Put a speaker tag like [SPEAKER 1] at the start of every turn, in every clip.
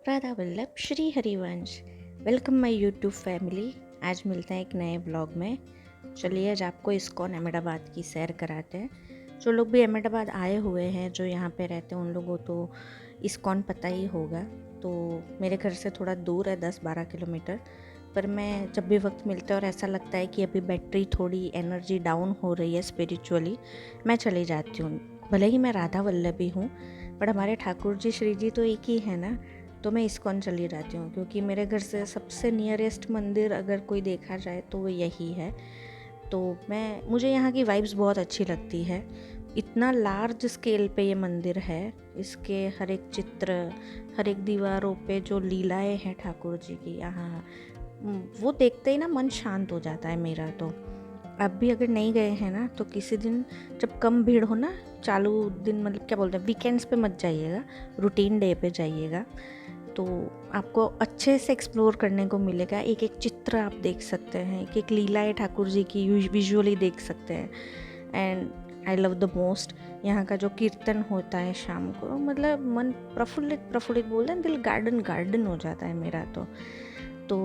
[SPEAKER 1] Radha Vallabh Shri Harivansh. Welcome my YouTube family. आज मिलते हैं एक नए ब्लॉग में। चलिए आज आपको इस्कॉन अहमदाबाद की सैर कराते हैं। जो लोग भी अहमदाबाद आए हुए हैं, जो यहाँ पे रहते हैं, उन लोगों तो इस्कॉन पता ही होगा। तो मेरे घर से थोड़ा दूर है, 10-12 किलोमीटर, पर मैं जब भी वक्त मिलता है और ऐसा लगता है कि अभी बैटरी थोड़ी एनर्जी डाउन हो रही है स्पिरिचुअली, मैं चली जाती हूँ। भले ही मैं राधा वल्लभी हूँ, पर हमारे ठाकुर जी श्री जी तो एक ही है ना, तो मैं इस्कॉन चली जाती हूँ क्योंकि मेरे घर से सबसे नियरेस्ट मंदिर अगर कोई देखा जाए तो वो यही है। तो मुझे यहाँ की वाइब्स बहुत अच्छी लगती है। इतना लार्ज स्केल पे ये मंदिर है, इसके हर एक चित्र, हर एक दीवारों पे जो लीलाएं हैं ठाकुर जी की, यहाँ वो देखते ही ना मन शांत हो जाता है मेरा। तो आप भी अगर नहीं गए हैं ना, तो किसी दिन जब कम भीड़ हो ना, चालू दिन, मतलब क्या बोलते हैं, वीकेंड्स पे मत जाइएगा, रूटीन डे पे जाइएगा, तो आपको अच्छे से एक्सप्लोर करने को मिलेगा। एक एक चित्र आप देख सकते हैं, एक एक लीलाएं ठाकुर जी की विजुअली देख सकते हैं। And I love the most यहाँ का जो कीर्तन होता है शाम को, मतलब मन प्रफुल्लित प्रफुल्लित बोलते हैं, दिल गार्डन गार्डन हो जाता है मेरा। तो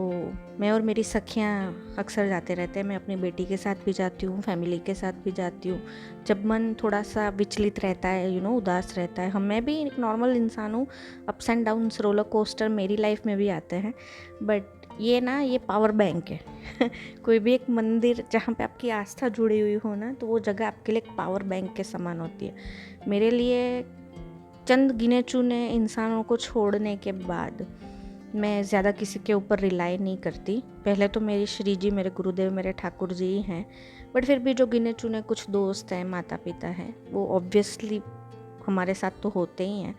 [SPEAKER 1] मैं और मेरी सखियाँ अक्सर जाते रहते हैं। मैं अपनी बेटी के साथ भी जाती हूँ, फैमिली के साथ भी जाती हूँ। जब मन थोड़ा सा विचलित रहता है, उदास रहता है, मैं भी एक नॉर्मल इंसान हूँ, ups and downs, roller coaster मेरी लाइफ में भी आते हैं, बट ये पावर बैंक है कोई भी एक मंदिर जहाँ पे आपकी आस्था जुड़ी हुई हो ना, तो वो जगह आपके लिए एक पावर बैंक के समान होती है। मेरे लिए चंद गिने चुने इंसानों को छोड़ने के बाद मैं ज़्यादा किसी के ऊपर रिलाई नहीं करती। पहले तो मेरी श्री जी, मेरे गुरुदेव, मेरे ठाकुर जी ही हैं, बट फिर भी जो गिने चुने कुछ दोस्त हैं, माता पिता हैं, वो ऑब्वियसली हमारे साथ तो होते ही हैं।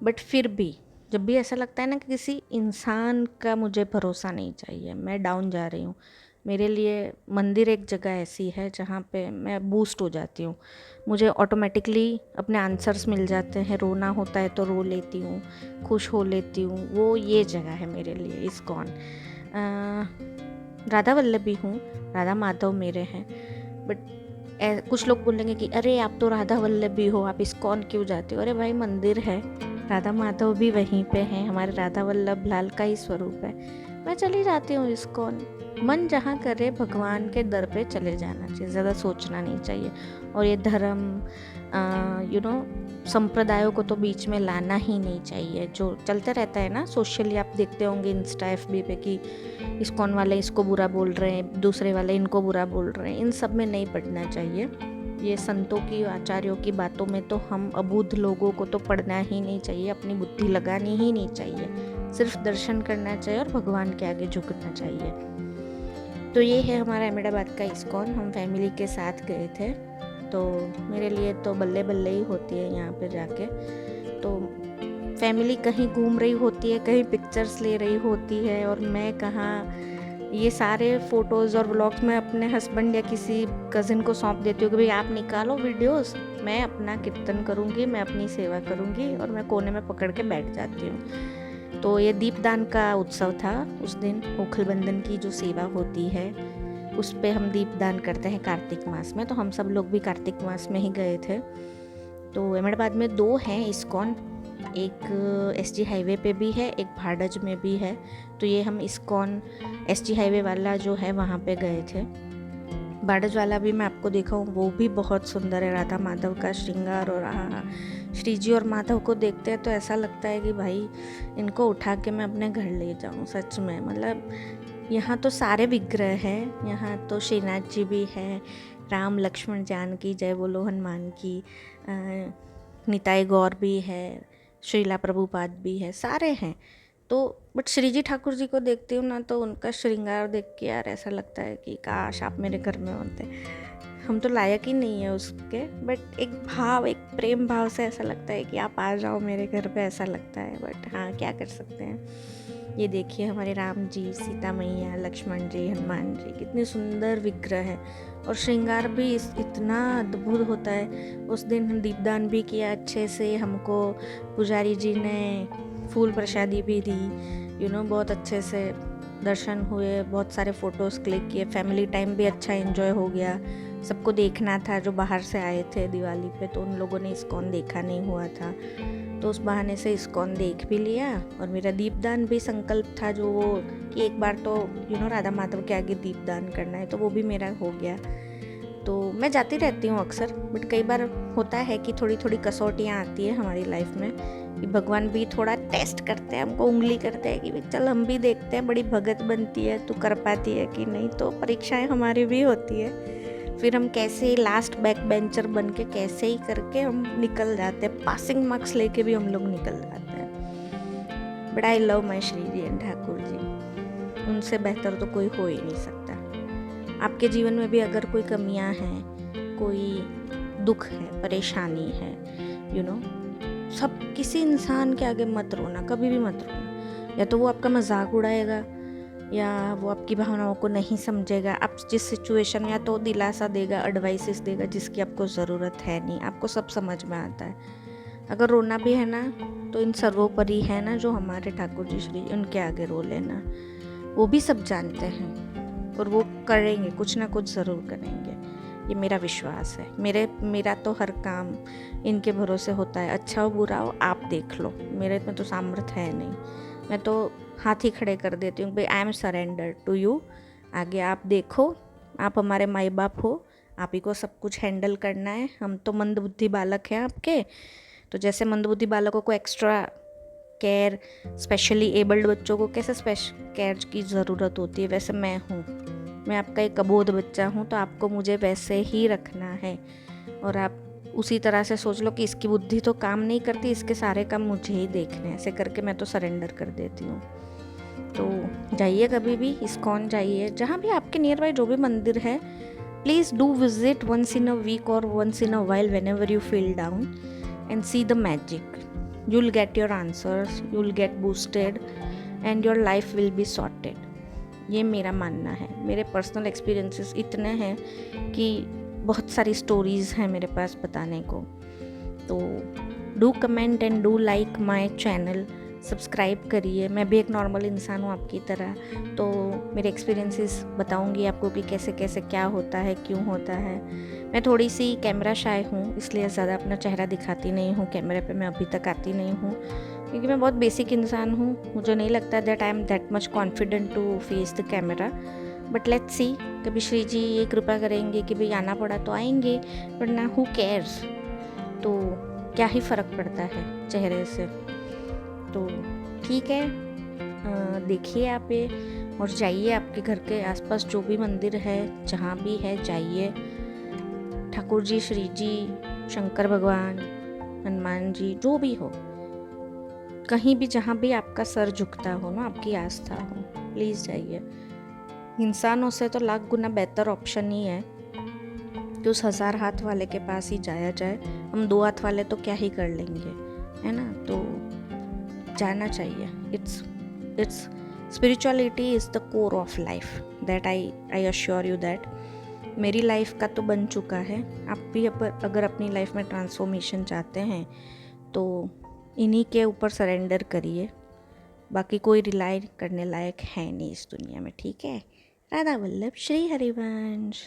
[SPEAKER 1] बट फिर भी जब भी ऐसा लगता है ना कि किसी इंसान का मुझे भरोसा नहीं चाहिए, मैं डाउन जा रही हूँ, मेरे लिए मंदिर एक जगह ऐसी है जहाँ पे मैं बूस्ट हो जाती हूँ। मुझे ऑटोमेटिकली अपने आंसर्स मिल जाते हैं। रोना होता है तो रो लेती हूँ, खुश हो लेती हूँ। वो ये जगह है मेरे लिए इस्कॉन। राधा वल्लभी हूँ, राधा माधव मेरे हैं, बट कुछ लोग बोलेंगे कि अरे आप तो राधा वल्लभी हो, आप इस्कॉन क्यों जाते हो? अरे भाई, मंदिर है, राधा माधव भी वहीं पे हैं, हमारे राधा वल्लभ लाल का ही स्वरूप है। मैं चली जाती हूँ इस्कॉन। मन जहाँ करे भगवान के दर पे चले जाना चाहिए, ज़्यादा सोचना नहीं चाहिए। और ये धर्म संप्रदायों को तो बीच में लाना ही नहीं चाहिए। जो चलते रहता है ना सोशली, आप देखते होंगे इंस्टा FB पे कि इस्कॉन वाले इसको बुरा बोल रहे हैं, दूसरे वाले इनको बुरा बोल रहे हैं। इन सब में नहीं पड़ना चाहिए। ये संतों की, आचार्यों की बातों में तो हम अबुध लोगों को तो पढ़ना ही नहीं चाहिए, अपनी बुद्धि लगानी ही नहीं चाहिए। सिर्फ दर्शन करना चाहिए और भगवान के आगे झुकना चाहिए। तो ये है हमारा अहमदाबाद का इस्कॉन। हम फैमिली के साथ गए थे, तो मेरे लिए तो बल्ले बल्ले ही होती है यहाँ पे जाके। तो फैमिली कहीं घूम रही होती है, कहीं पिक्चर्स ले रही होती है, और मैं कहाँ, ये सारे फ़ोटोज़ और व्लॉग्स मैं अपने हस्बैंड या किसी कज़िन को सौंप देती हूँ कि भाई आप निकालो वीडियोस, मैं अपना कीर्तन करूँगी, मैं अपनी सेवा करूँगी, और मैं कोने में पकड़ के बैठ जाती हूँ। तो ये दीपदान का उत्सव था उस दिन। ओखल बंदन की जो सेवा होती है, उस पे हम दीपदान करते हैं कार्तिक मास में, तो हम सब लोग भी कार्तिक मास में ही गए थे। तो अहमदाबाद में 2 हैं इस्कॉन, एक SG हाईवे पे भी है, एक भाडज में भी है। तो ये हम इस्कॉन SG हाईवे वाला जो है वहाँ पे गए थे। भाडज वाला भी मैं आपको दिखाऊँ, वो भी बहुत सुंदर है। राधा माधव का श्रृंगार, और श्री जी और माधव को देखते हैं तो ऐसा लगता है कि भाई इनको उठा के मैं अपने घर ले जाऊँ। सच में, मतलब यहाँ तो सारे विग्रह हैं। यहाँ तो श्रीनाथ जी भी हैं, राम लक्ष्मण जानकी जय बोलो हनुमान की, निताई गौर भी है, श्रीला प्रभुपाद भी है, सारे हैं। तो बट श्री जी ठाकुर जी को देखती हूँ ना, तो उनका श्रृंगार देख के यार ऐसा लगता है कि काश आप मेरे घर में होते। हम तो लायक ही नहीं है उसके, बट एक भाव, एक प्रेम भाव से ऐसा लगता है कि आप आ जाओ मेरे घर पे, ऐसा लगता है। बट हाँ, क्या कर सकते हैं। ये देखिए हमारे राम जी, सीता मैया, लक्ष्मण जी, हनुमान जी, कितनी सुंदर विग्रह है, और श्रृंगार भी इतना अद्भुत होता है। उस दिन हम दीपदान भी किया अच्छे से, हमको पुजारी जी ने फूल प्रसादी भी दी, बहुत अच्छे से दर्शन हुए, बहुत सारे फ़ोटोज़ क्लिक किए, फैमिली टाइम भी अच्छा एंजॉय हो गया। सबको देखना था जो बाहर से आए थे दिवाली पे, तो उन लोगों ने इस्कॉन देखा नहीं हुआ था, तो उस बहाने से इस्कॉन देख भी लिया। और मेरा दीपदान भी संकल्प था जो वो कि एक बार तो राधा माधव के आगे दीपदान करना है, तो वो भी मेरा हो गया। तो मैं जाती रहती हूँ अक्सर, बट कई बार होता है कि थोड़ी थोड़ी कसौटियाँ आती है हमारी लाइफ में कि भगवान भी थोड़ा टेस्ट करते हैं, हमको उंगली करते हैं कि चल हम भी देखते हैं बड़ी भगत बनती है, तू कर पाती है कि नहीं। तो परीक्षाएं हमारी भी होती है, फिर हम कैसे ही लास्ट बैक बेंचर बन के कैसे ही करके हम निकल जाते हैं, पासिंग मार्क्स लेके भी हम लोग निकल जाते हैं। But I love my Shri ji and Thakur ji, उनसे बेहतर तो कोई हो ही नहीं सकता। आपके जीवन में भी अगर कोई कमियां हैं, कोई दुख है, परेशानी है, सब किसी इंसान के आगे मत रोना, कभी भी मत रोना। या तो वो आपका मजाक उड़ाएगा, या वो आपकी भावनाओं को नहीं समझेगा। आप जिस सिचुएशन में, या तो दिलासा देगा, एडवाइसेस देगा जिसकी आपको ज़रूरत है नहीं, आपको सब समझ में आता है। अगर रोना भी है ना, तो इन सर्वोपरि है ना जो हमारे ठाकुर जी श्री, उनके आगे रो लेना। वो भी सब जानते हैं और वो करेंगे, कुछ ना कुछ ज़रूर करेंगे, ये मेरा विश्वास है। मेरा तो हर काम इनके भरोसे होता है, अच्छा हो बुरा हो आप देख लो, मेरे में तो सामर्थ्य है नहीं। मैं तो हाथ ही खड़े कर देती हूँ भाई, I am surrender to you, आगे आप देखो, आप हमारे माई बाप हो, आप ही को सब कुछ हैंडल करना है। हम तो मंदबुद्धि बालक हैं आपके, तो जैसे मंदबुद्धि बालकों को एक्स्ट्रा केयर, स्पेशली एबल्ड बच्चों को कैसे स्पेशल केयर की ज़रूरत होती है, वैसे मैं आपका एक अबोध बच्चा हूँ, तो आपको मुझे वैसे ही रखना है। और आप उसी तरह से सोच लो कि इसकी बुद्धि तो काम नहीं करती, इसके सारे काम मुझे ही देखने हैं, ऐसे करके मैं तो सरेंडर कर देती हूँ। तो जाइए कभी भी इस्कॉन जाइए, जहाँ भी आपके नियर बाई जो भी मंदिर है, please do visit once in a week और once in a while, whenever you feel down, and see the magic. You will get your answers, you will get boosted and your life will be sorted। ये मेरा मानना है। मेरे personal experiences इतने हैं कि बहुत सारी स्टोरीज़ हैं मेरे पास बताने को। तो do comment and do like my channel, subscribe करिए। मैं भी एक नॉर्मल इंसान हूँ आपकी तरह, तो मेरे एक्सपीरियंसेस बताऊँगी आपको कि कैसे कैसे क्या होता है, क्यों होता है। मैं थोड़ी सी कैमरा शाय हूँ, इसलिए ज़्यादा अपना चेहरा दिखाती नहीं हूँ कैमरे पे, मैं अभी तक आती नहीं हूँ, क्योंकि मैं बहुत बेसिक इंसान हूँ। मुझे नहीं लगता that I am that much confident to face the camera, but let's see, कभी श्री जी ये कृपा करेंगे कि भाई आना पड़ा तो आएंगे, वरना हु केयर्स, तो क्या ही फ़र्क पड़ता है चेहरे से। तो ठीक है, देखिए आप ये, और जाइए आपके घर के आसपास जो भी मंदिर है, जहाँ भी है जाइए। ठाकुर जी, श्री जी, शंकर भगवान, हनुमान जी, जो भी हो, कहीं भी जहाँ भी आपका सर झुकता हो ना, आपकी आस्था हो, प्लीज़ जाइए। इंसानों से तो लाख गुना बेहतर ऑप्शन ही है कि उस 1000 हाथ वाले के पास ही जाया जाए। हम 2 हाथ वाले तो क्या ही कर लेंगे, है ना। तो जाना चाहिए। It's spirituality is the core of life, that I assure you that. मेरी लाइफ का तो बन चुका है। आप भी अगर अपनी लाइफ में ट्रांसफॉर्मेशन चाहते हैं तो इन्हीं के ऊपर सरेंडर करिए, बाकी कोई रिलाई करने लायक है नहीं इस दुनिया में, ठीक है। राधा वल्लभ श्री हरिवंश।